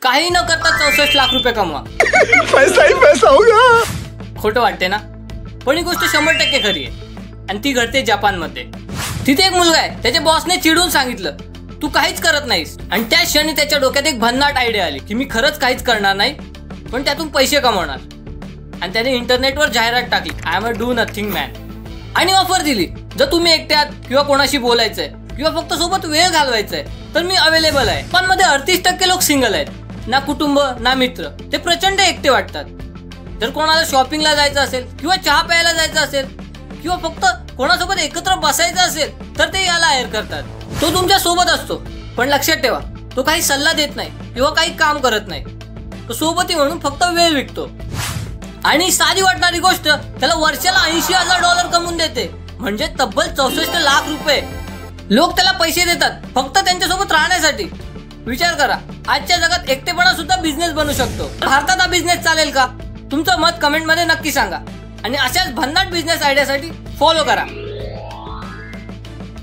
काही न करता 64 लाख रुपये कमवा. पैसा ही पैसा होगा. खोटं वाटते ना, पण ही गोष्ट 100% खरी आहे आणि ती घडते जपानमध्ये. तिथे एक मुलगा आहे, त्याच्या बॉसने चिडून सांगितलं तू काहीच करत नाहीस, आणि त्या क्षणी त्याच्या डोक्यात एक भन्नाट आयडिया आली की मी खरंच काहीच करणार नाही, पण त्यातून पैसे कमवणार. आणि त्याने इंटरनेटवर जाहिरात टाकली, I am a do nothing man, आणि ऑफर दिली जर तुम्ही एकट्यात किंवा कोणाशी बोलायचंय किंवा फक्त सोबत वेळ घालवायचाय तर मी अवेलेबल आहे. पण मध्ये 38% लोक सिंगल आहेत, ना कुटुंब ना मित्र, ते प्रचंड एकटे वाटतात. जर कोणाला शॉपिंगला जायचं असेल किंवा चहा प्यायला जायचं असेल किंवा फक्त कोणासोबत एकत्र बसायचं असेल तर ते याला हायर करतात. तो तुमच्या सोबत असतो, पण लक्षात ठेवा तो काही सल्ला देत नाही किंवा काही काम करत नाही. तो सोबती म्हणून फक्त वेळ विकतो. आणि साधी वाटणारी गोष्ट त्याला वर्षाला $80,000 कमवून देते, म्हणजे तब्बल 64 लाख रुपये. लोक त्याला पैसे देतात फक्त त्यांच्यासोबत राहण्यासाठी. विचार करा, आजच्या जगात एकटेपणा सुद्धा बिझनेस बनू शकतो. भारतात हा बिझनेस चालेल का? तुमचं मत कमेंटमध्ये नक्की सांगा आणि अशाच भन्नाट बिझनेस आयडियासाठी फॉलो करा.